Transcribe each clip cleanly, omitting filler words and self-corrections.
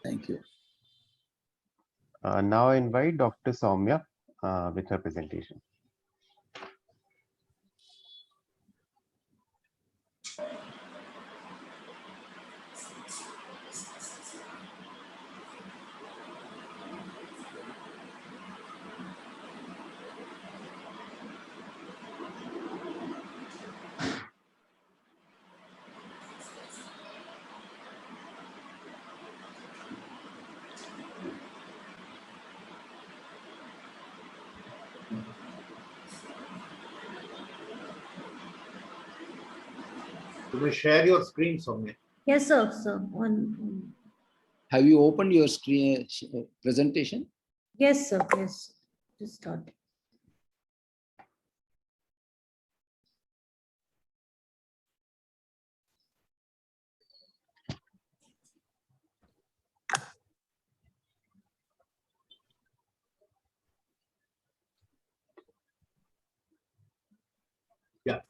Thank you. Now I invite Dr. Soumya with her presentation. You will share your screen, Soumya. Yes, sir. Have you opened your screen presentation? Yes, sir. Yes. Just start. Yeah.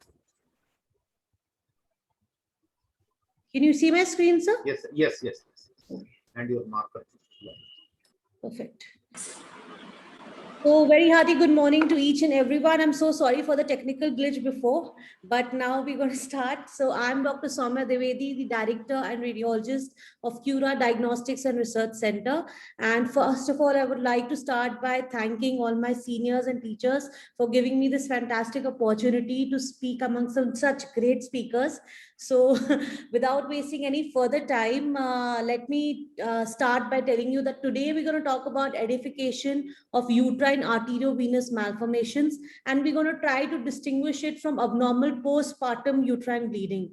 Can you see my screen, sir? Yes, yes, yes, yes. And your marker. Perfect. So very hearty good morning to each and everyone. I'm so sorry for the technical glitch before, but now we're going to start. So I'm Dr. Soumya Dwivedi, the Director and Radiologist of Cura Diagnostics and Research Center. And first of all, I would like to start by thanking all my seniors and teachers for giving me this fantastic opportunity to speak among such great speakers. So without wasting any further time, let me start by telling you that today we're going to talk about edification of uterine arteriovenous malformations, and we're going to try to distinguish it from abnormal postpartum uterine bleeding.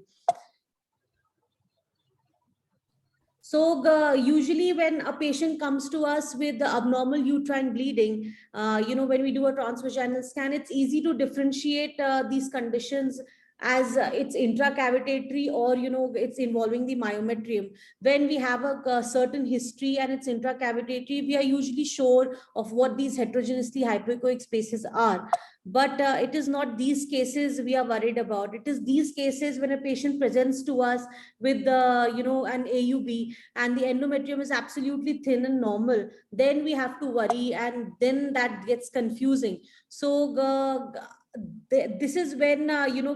So usually when a patient comes to us with the abnormal uterine bleeding, when we do a transvaginal scan, it's easy to differentiate these conditions as it's intracavitary or it's involving the myometrium. When we have a certain history and it's intracavitary, we are usually sure of what these heterogeneously hypoechoic spaces are. But it is not these cases we are worried about. It is these cases when a patient presents to us with an AUB and the endometrium is absolutely thin and normal, then we have to worry, and then that gets confusing. So this is when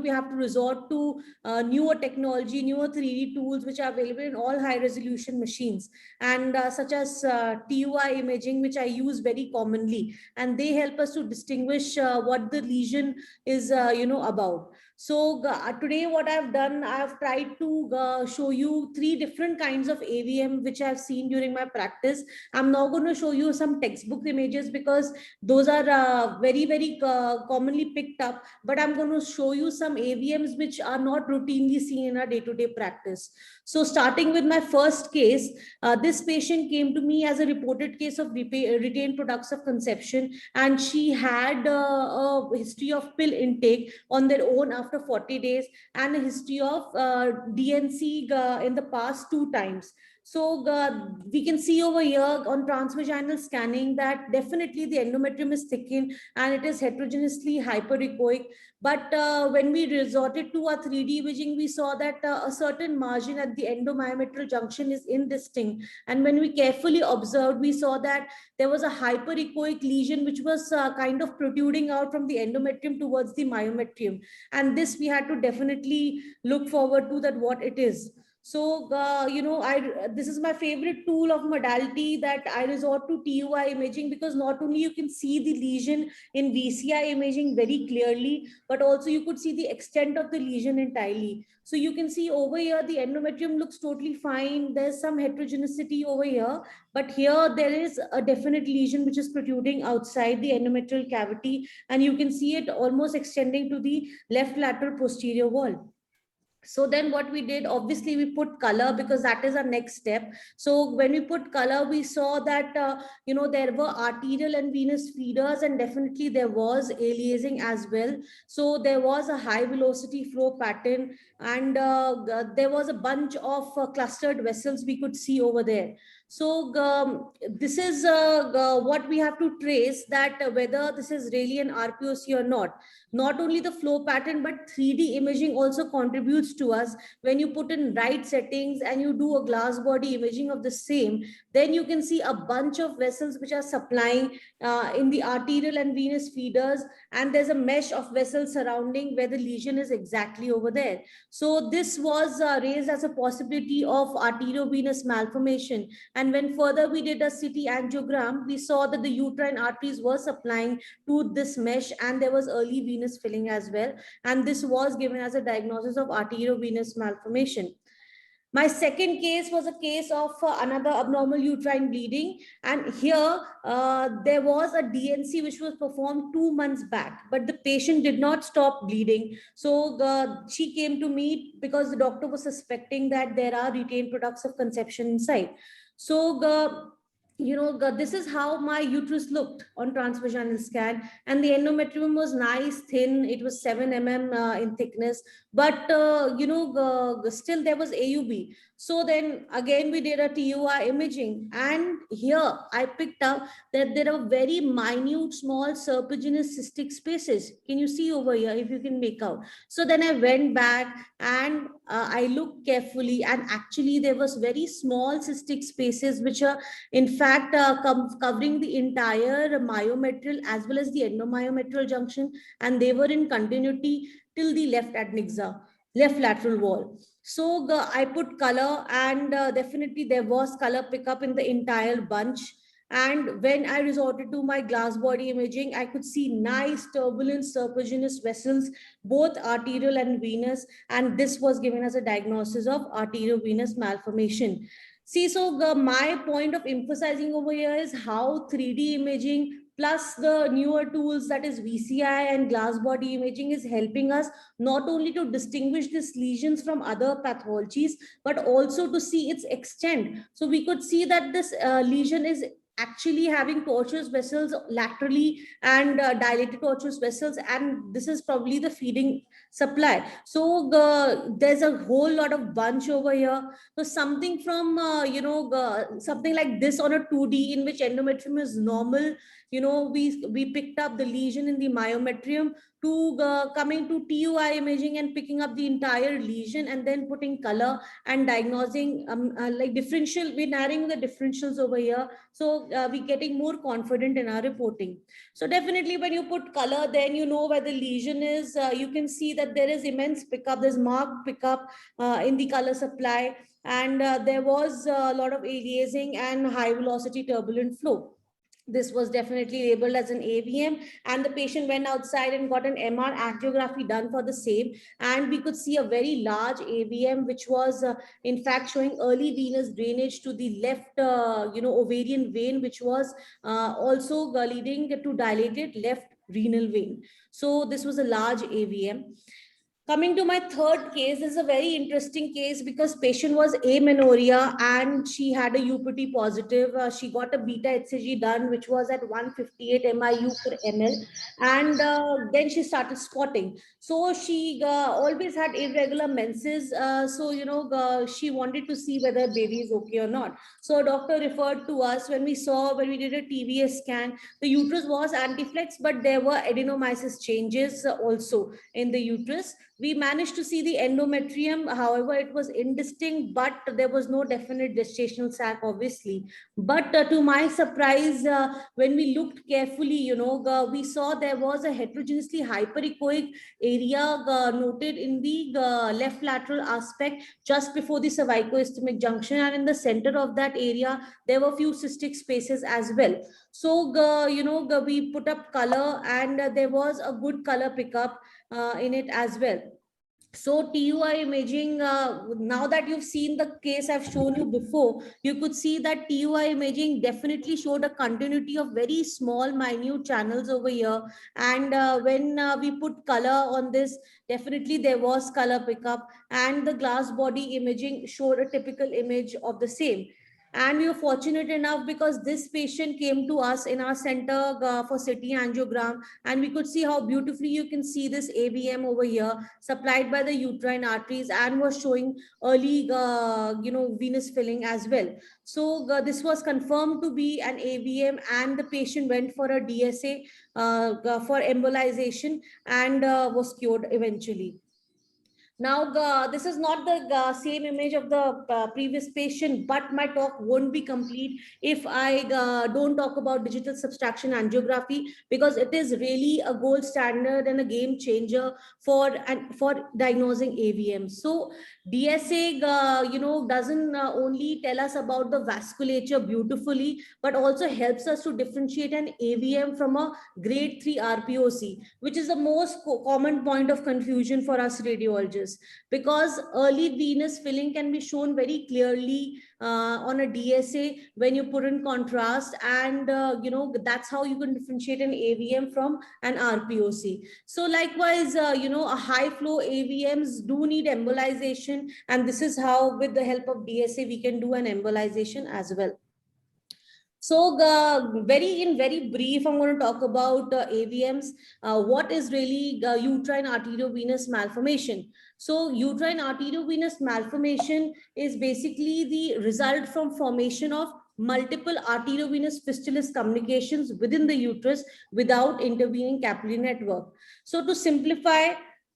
we have to resort to newer technology, newer 3D tools which are available in all high resolution machines, and such as TUI imaging, which I use very commonly, and they help us to distinguish what the lesion is about. So today what I've done, I've tried to show you 3 different kinds of AVM which I've seen during my practice. I'm now going to show you some textbook images because those are very commonly picked up, but I'm going to show you some AVMs which are not routinely seen in our day-to-day practice. So starting with my first case, this patient came to me as a reported case of retained products of conception, and she had a history of pill intake on their own after 40 days and a history of DNC in the past 2 times. So we can see over here on transvaginal scanning that definitely the endometrium is thickened and it is heterogeneously hyperechoic. But when we resorted to our 3D imaging, we saw that a certain margin at the endomyometrial junction is indistinct. And when we carefully observed, we saw that there was a hyperechoic lesion which was kind of protruding out from the endometrium towards the myometrium. And this we had to definitely look forward to that what it is. So, this is my favorite tool of modality that I resort to TUI imaging, because not only you can see the lesion in VCI imaging very clearly, but also you could see the extent of the lesion entirely. So you can see over here, the endometrium looks totally fine. There's some heterogeneity over here, but here there is a definite lesion which is protruding outside the endometrial cavity, and you can see it almost extending to the left lateral posterior wall. So then what we did, obviously we put color because that is our next step. So when we put color, we saw that, there were arterial and venous feeders, and definitely there was aliasing as well. So there was a high velocity flow pattern, and there was a bunch of clustered vessels we could see over there. So this is what we have to trace, that whether this is really an RPOC or not. Not only the flow pattern, but 3D imaging also contributes to us. When you put in right settings and you do a glass body imaging of the same, then you can see a bunch of vessels which are supplying in the arterial and venous feeders, and there's a mesh of vessels surrounding where the lesion is exactly over there. So this was raised as a possibility of arteriovenous malformation. And when further we did a CT angiogram, we saw that the uterine arteries were supplying to this mesh, and there was early venous filling as well. And this was given as a diagnosis of arteriovenous malformation. My second case was a case of another abnormal uterine bleeding. And here there was a DNC which was performed 2 months back, but the patient did not stop bleeding. So she came to me because the doctor was suspecting that there are retained products of conception inside. So this is how my uterus looked on transvaginal scan, and the endometrium was nice, thin. It was 7 mm in thickness, but still there was AUB. So then again we did a TUI imaging, and here I picked up that there are very minute, small serpiginous cystic spaces. Can you see over here, if you can make out? So then I went back and I looked carefully, and actually there was very small cystic spaces which are in fact covering the entire myometrial as well as the endomyometrial junction, and they were in continuity till the left adnexa, left lateral wall. So I put color, and definitely there was color pickup in the entire bunch. And when I resorted to my glass body imaging, I could see nice turbulent serpiginous vessels, both arterial and venous, and this was given as a diagnosis of arteriovenous malformation. See, so my point of emphasizing over here is how 3D imaging plus the newer tools, that is VCI and glass body imaging, is helping us not only to distinguish these lesions from other pathologies, but also to see its extent. So we could see that this lesion is actually having tortuous vessels laterally and dilated tortuous vessels, and this is probably the feeding supply. So there's a whole lot of bunch over here. So something from something like this on a 2D in which endometrium is normal, we picked up the lesion in the myometrium, to coming to TUI imaging and picking up the entire lesion and then putting color and diagnosing like differential. We're narrowing the differentials over here, so we're getting more confident in our reporting. So definitely when you put color, then you know where the lesion is. You can see that there is immense pickup, there's marked pickup in the color supply, and there was a lot of aliasing and high velocity turbulent flow. This was definitely labeled as an AVM, and the patient went outside and got an MR angiography done for the same, and we could see a very large AVM which was in fact showing early venous drainage to the left ovarian vein, which was also leading to dilated left renal vein. So this was a large AVM. Coming to my third case, this is a very interesting case because patient was amenorrhea and she had a UPT positive. She got a beta HCG done, which was at 158 MIU per ml, and then she started spotting. So she always had irregular menses. She wanted to see whether baby is okay or not. So doctor referred to us. When we did a TVS scan, the uterus was antiflex, but there were adenomyosis changes also in the uterus. We managed to see the endometrium. However, it was indistinct, but there was no definite gestational sac, obviously. But to my surprise, when we looked carefully, we saw there was a heterogeneously hyperechoic area noted in the left lateral aspect just before the cervicoischemic junction. And in the center of that area, there were few cystic spaces as well. So, we put up color, and there was a good color pickup in it as well. So TUI imaging, now that you've seen the case I've shown you before, you could see that TUI imaging definitely showed a continuity of very small, minute channels over here. And when we put color on this, definitely there was color pickup, and the glass body imaging showed a typical image of the same. And we were fortunate enough because this patient came to us in our center for CT angiogram, and we could see how beautifully you can see this AVM over here supplied by the uterine arteries and was showing early, venous filling as well. So this was confirmed to be an AVM, and the patient went for a DSA for embolization and was cured eventually. Now, this is not the same image of the previous patient, but my talk won't be complete if I don't talk about digital subtraction angiography, because it is really a gold standard and a game changer for diagnosing AVM. So DSA, doesn't only tell us about the vasculature beautifully, but also helps us to differentiate an AVM from a grade 3 RPOC, which is the most common point of confusion for us radiologists, because early venous filling can be shown very clearly on a DSA when you put in contrast, and that's how you can differentiate an AVM from an RPOC. So likewise, a high flow AVMs do need embolization, and this is how, with the help of DSA, we can do an embolization as well. So very brief, I'm going to talk about AVMs. What is really uterine arteriovenous malformation? So uterine arteriovenous malformation is basically the result from formation of multiple arteriovenous fistulous communications within the uterus without intervening capillary network. So to simplify,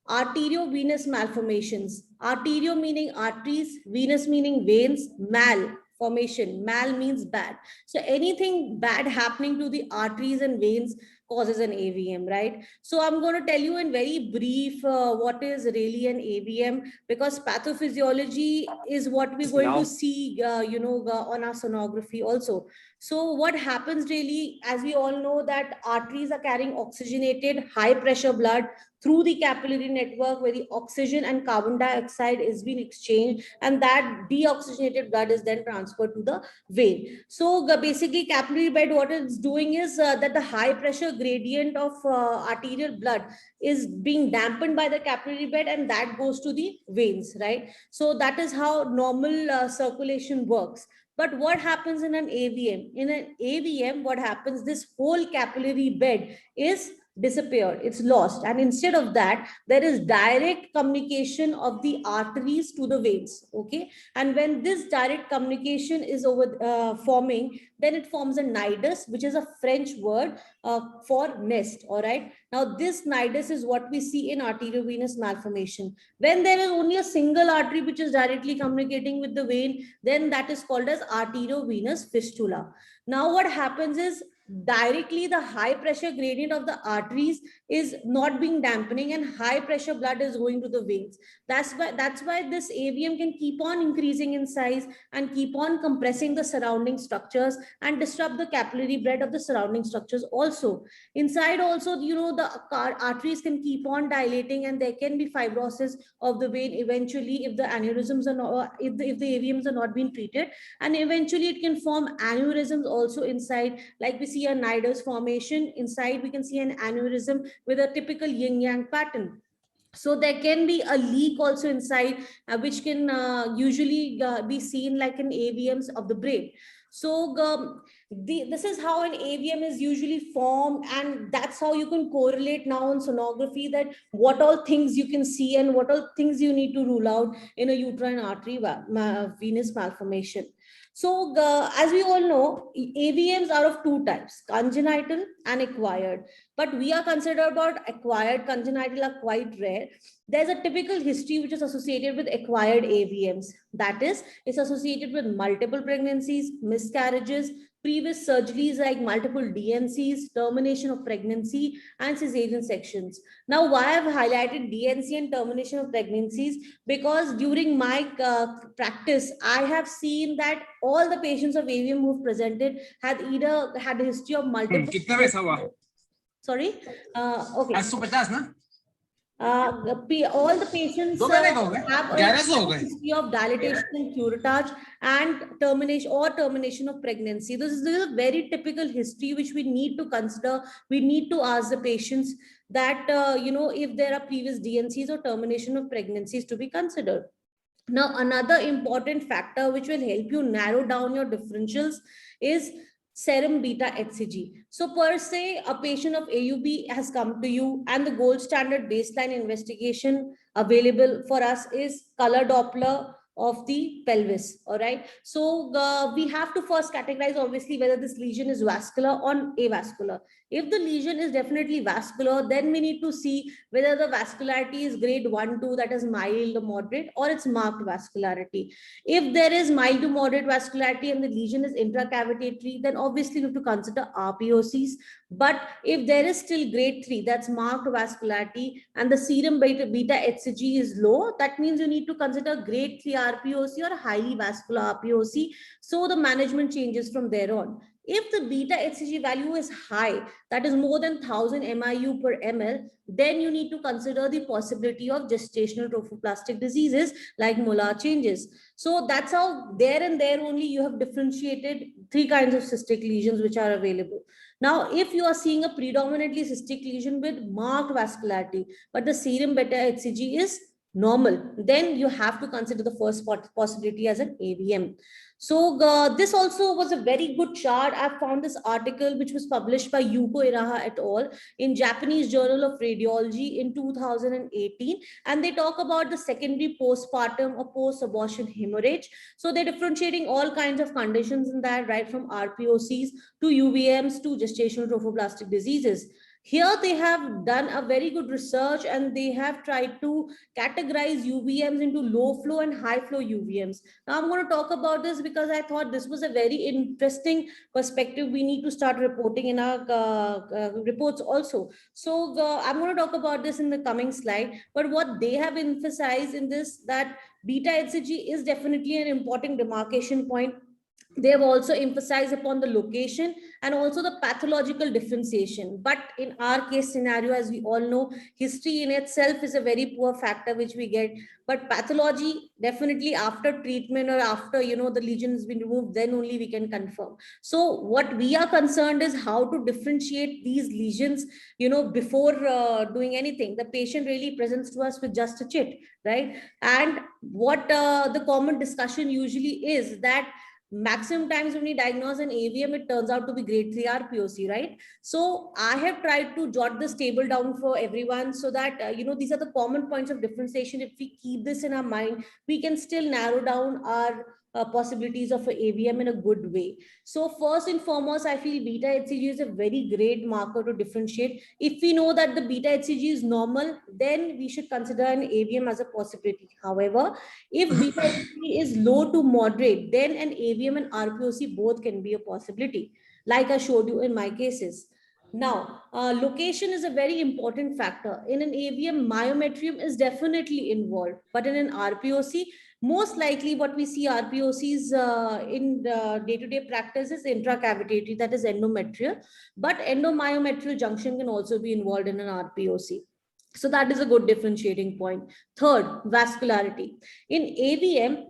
arteriovenous malformations, arterio meaning arteries, venous meaning veins, malformation, mal means bad. So anything bad happening to the arteries and veins causes an AVM, right? So I'm going to tell you in very brief what is really an AVM, because pathophysiology is what we're going to see, on our sonography also. So what happens really, as we all know, that arteries are carrying oxygenated high pressure blood through the capillary network, where the oxygen and carbon dioxide is being exchanged, and that deoxygenated blood is then transferred to the vein. So basically capillary bed, what it's doing is that the high pressure gradient of arterial blood is being dampened by the capillary bed, and that goes to the veins, right? So that is how normal circulation works. But what happens in an AVM? In an AVM, what happens, this whole capillary bed is disappeared, it's lost, and instead of that there is direct communication of the arteries to the veins. Okay, and when this direct communication is over forming, then it forms a nidus, which is a French word for nest. All right, now this nidus is what we see in arteriovenous malformation. When there is only a single artery which is directly communicating with the vein, then that is called as arteriovenous fistula. Now what happens is, directly the high pressure gradient of the arteries is not being dampening, and high pressure blood is going to the veins. That's why this AVM can keep on increasing in size and keep on compressing the surrounding structures and disrupt the capillary bed of the surrounding structures also. Inside also, the arteries can keep on dilating, and there can be fibrosis of the vein eventually if the aneurysms are not, if the AVMs are not being treated, and eventually it can form aneurysms also inside. Like we see a nidus formation inside, we can see an aneurysm with a typical yin yang pattern. So there can be a leak also inside, which can usually be seen like an AVMs of the brain. So this is how an AVM is usually formed, and that's how you can correlate now on sonography that what all things you can see and what all things you need to rule out in a uterine artery venous malformation. So as we all know, AVMs are of two types, congenital and acquired. But we are considered about acquired. Congenital are quite rare. There's a typical history which is associated with acquired AVMs. That is, it's associated with multiple pregnancies, miscarriages, previous surgeries like multiple DNCs, termination of pregnancy, and cesarean sections. Now, why I've highlighted DNC and termination of pregnancies? Because during my practice, I have seen that all the patients of AVM who've presented had either had a history of multiple. Sorry? Okay. All the patients have a history of dilatation and curettage and termination of pregnancy. This is a very typical history which we need to consider. We need to ask the patients that, if there are previous DNCs or termination of pregnancies to be considered. Now, another important factor which will help you narrow down your differentials is serum beta HCG. So per se, a patient of AUB has come to you, and the gold standard baseline investigation available for us is color Doppler, of the pelvis. All right. So we have to first categorize obviously whether this lesion is vascular or avascular. If the lesion is definitely vascular, then we need to see whether the vascularity is grade 1, 2, that is mild or moderate, or it's marked vascularity. If there is mild to moderate vascularity and the lesion is intracavitary, then obviously we have to consider RPOCs. But if there is still grade 3, that's marked vascularity, and the serum beta HCG is low, that means you need to consider grade 3 RPOC or highly vascular RPOC. So the management changes from there on. If the beta HCG value is high, that is more than 1000 MIU per ml, then you need to consider the possibility of gestational trophoblastic diseases like molar changes. So that's how there and there only you have differentiated 3 kinds of cystic lesions which are available. Now, if you are seeing a predominantly cystic lesion with marked vascularity, but the serum beta HCG is normal, then you have to consider the first possibility as an AVM. So this also was a very good chart. I found this article which was published by Yuko Iraha et al. In Japanese Journal of Radiology in 2018. And they talk about the secondary postpartum or post-abortion hemorrhage. So they're differentiating all kinds of conditions in that, right from RPOCs to UVMs to gestational trophoblastic diseases. Here they have done a very good research and they have tried to categorize UVMs into low flow and high flow UVMs. Now I'm going to talk about this because I thought this was a very interesting perspective we need to start reporting in our reports also. So I'm going to talk about this in the coming slide, but what they have emphasized in this, that beta HCG is definitely an important demarcation point. They have also emphasized upon the location and also the pathological differentiation. But in our case scenario, as we all know, history in itself is a very poor factor which we get. But pathology, definitely after treatment or after, the lesion has been removed, then only we can confirm. So what we are concerned is how to differentiate these lesions, before doing anything. The patient really presents to us with just a chit, right? And what the common discussion usually is that maximum times when we diagnose an AVM, it turns out to be grade 3 RPOC, right? So I have tried to jot this table down for everyone so that, these are the common points of differentiation. If we keep this in our mind, we can still narrow down our possibilities of a AVM in a good way. So first and foremost, I feel beta HCG is a very great marker to differentiate. If we know that the beta HCG is normal, then we should consider an AVM as a possibility. However, if beta HCG is low to moderate, then an AVM and RPOC both can be a possibility, like I showed you in my cases. Now, location is a very important factor. In an AVM, myometrium is definitely involved, but in an RPOC, most likely what we see RPOCs in day-to-day practice is intracavitary, that is endometrial, but endomyometrial junction can also be involved in an RPOC. So that is a good differentiating point. Third, vascularity. In AVM,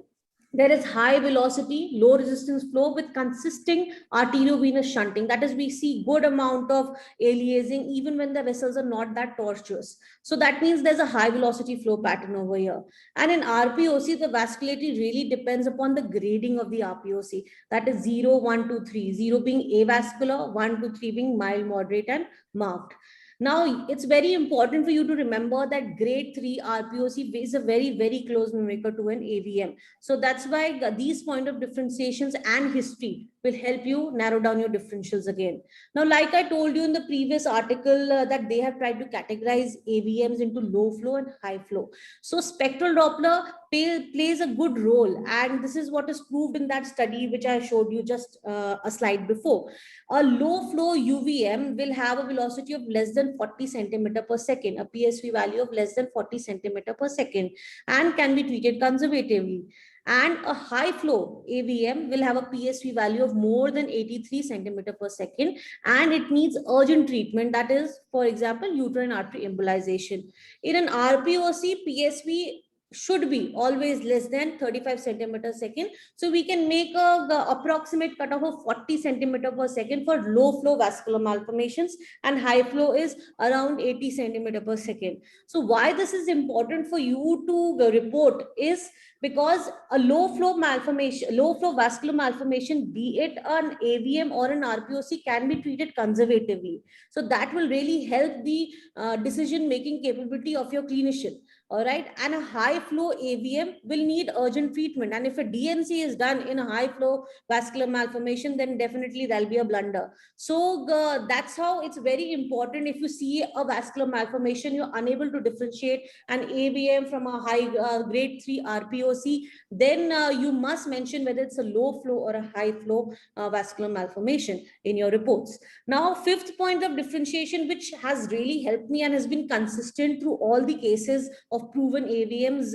there is high velocity, low resistance flow with consisting arteriovenous shunting. That is, we see good amount of aliasing even when the vessels are not that tortuous. So that means there's a high velocity flow pattern over here. And in RPOC, the vascularity really depends upon the grading of the RPOC. That is 0, 1, 2, 3. 0 being avascular, 1, 2, 3 being mild, moderate, and marked. Now, it's very important for you to remember that grade 3 RPOC is a very, very close mimicker to an AVM. So that's why these point of differentiations and history will help you narrow down your differentials again. Now, like I told you in the previous article, that they have tried to categorize AVMs into low flow and high flow. So spectral Doppler plays a good role. And this is what is proved in that study, which I showed you just a slide before. A low flow UVM will have a velocity of less than 40 centimeter per second, a PSV value of less than 40 centimeter per second, and can be treated conservatively. And a high flow AVM will have a PSV value of more than 83 centimeter per second, and it needs urgent treatment. That is, for example, uterine artery embolization. In an RPOC, PSV should be always less than 35 centimeter per second. So we can make the approximate cutoff of 40 centimeter per second for low flow vascular malformations, and high flow is around 80 centimeter per second. So why this is important for you to report is because a low flow malformation, low flow vascular malformation, be it an AVM or an RPOC, can be treated conservatively. So that will really help the decision-making capability of your clinician. All right, and a high flow AVM will need urgent treatment. And if a DNC is done in a high flow vascular malformation, then definitely there'll be a blunder. So that's how it's very important. If you see a vascular malformation, you're unable to differentiate an AVM from a high grade 3 RPOC, then you must mention whether it's a low flow or a high flow vascular malformation in your reports. Now, fifth point of differentiation, which has really helped me and has been consistent through all the cases of proven AVMs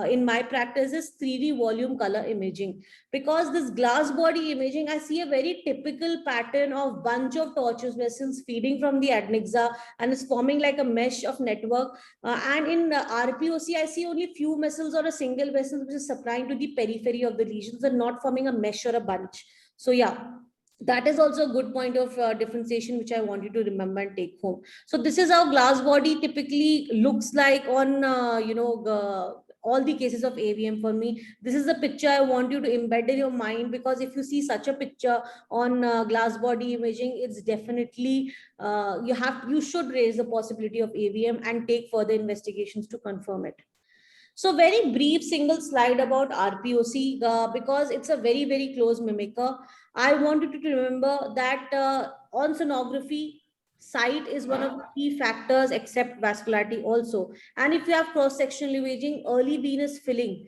in my practice, is 3D volume color imaging. Because this glass body imaging, I see a very typical pattern of bunch of tortuous vessels feeding from the adnexa and is forming like a mesh of network. And in RPOC, I see only few vessels or a single vessel which is supplying to the periphery of the lesions and not forming a mesh or a bunch. So yeah, that is also a good point of differentiation, which I want you to remember and take home. So this is how glass body typically looks like on, all the cases of AVM for me. This is a picture I want you to embed in your mind, because if you see such a picture on glass body imaging, it's definitely, you should raise the possibility of AVM and take further investigations to confirm it. So very brief single slide about RPOC, because it's a very, very close mimicker. I wanted you to remember that on sonography, site is one of the key factors except vascularity also. And if you have cross-sectional imaging, early venous filling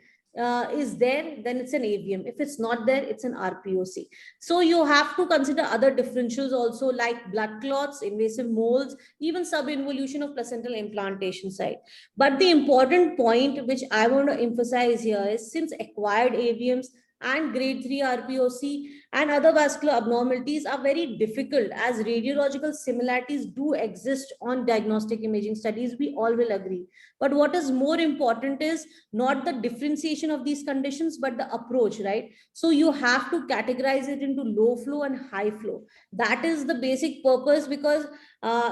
is there, then it's an AVM. If it's not there, it's an RPOC. So you have to consider other differentials also, like blood clots, invasive moles, even subinvolution of placental implantation site. But the important point which I want to emphasize here is, since acquired AVMs and grade 3 RPOC and other vascular abnormalities are very difficult, as radiological similarities do exist on diagnostic imaging studies, we all will agree. But what is more important is not the differentiation of these conditions, but the approach, right? So you have to categorize it into low flow and high flow. That is the basic purpose, because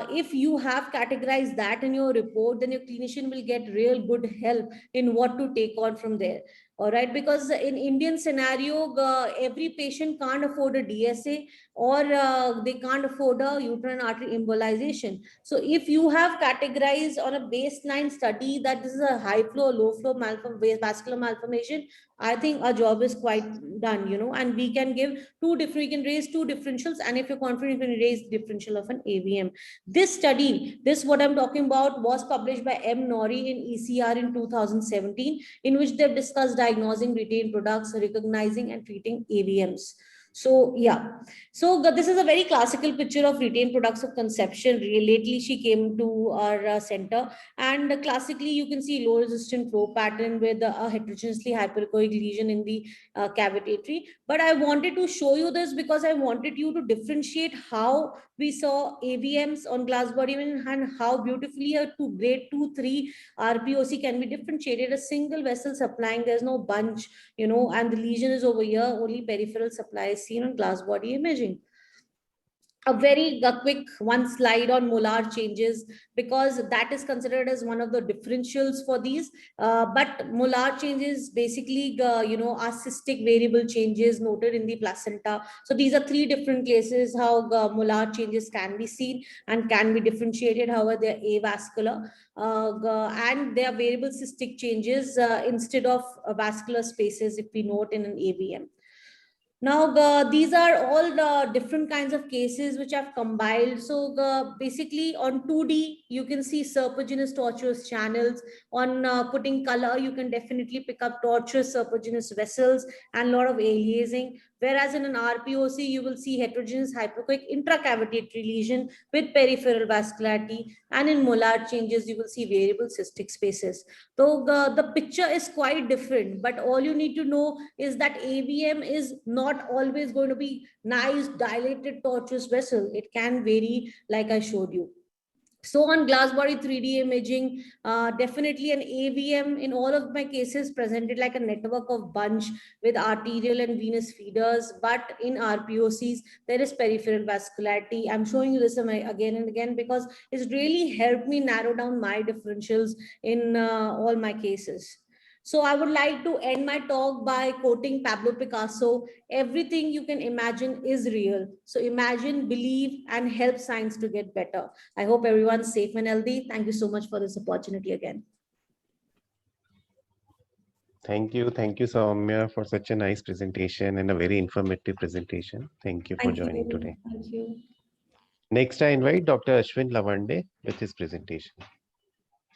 if you have categorized that in your report, then your clinician will get real good help in what to take on from there. All right, because in Indian scenario, every patient can't afford a DSA, or they can't afford a uterine artery embolization. So if you have categorized on a baseline study that this is a high flow, low flow vascular malformation, I think our job is quite done, and we can raise two differentials. And if you're confident, you can raise differential of an AVM. This study, what I'm talking about, was published by M. Nori in ECR in 2017, in which they've discussed diagnosing retained products, recognizing and treating AVMs. So yeah, so this is a very classical picture of retained products of conception. Lately, she came to our center, and classically you can see low resistant flow pattern with a heterogeneously hyperechoic lesion in the cavitary. But I wanted to show you this because I wanted you to differentiate how we saw AVMs on glass body and how beautifully a grade 2-3 RPOC can be differentiated. A single vessel supplying, there's no bunch, and the lesion is over here, only peripheral supply is seen on glass body imaging. A very quick one slide on molar changes, because that is considered as one of the differentials for these. But molar changes basically, are cystic variable changes noted in the placenta. So these are three different cases how molar changes can be seen and can be differentiated. However, they are avascular and they are variable cystic changes instead of vascular spaces, if we note in an AVM. Now, these are all the different kinds of cases which I've compiled. So basically on 2D, you can see serpiginous tortuous channels. On putting color, you can definitely pick up tortuous serpiginous vessels and a lot of aliasing. Whereas in an RPOC, you will see heterogeneous hypoechoic intracavitary lesion with peripheral vascularity. And in molar changes, you will see variable cystic spaces. So the picture is quite different, but all you need to know is that AVM is not always going to be nice, dilated, tortuous vessel. It can vary, like I showed you. So on glass body 3D imaging, definitely an AVM in all of my cases presented like a network of bunch with arterial and venous feeders. But in RPOCs, there is peripheral vascularity. I'm showing you this again and again because it's really helped me narrow down my differentials in all my cases. So I would like to end my talk by quoting Pablo Picasso: everything you can imagine is real. So imagine, believe, and help science to get better. I hope everyone's safe and healthy. Thank you so much for this opportunity again. Thank you, Soumya, for such a nice presentation and a very informative presentation. Thank you for Thank you. joining today. Thank you. Next, I invite Dr. Ashwin Lavande with his presentation.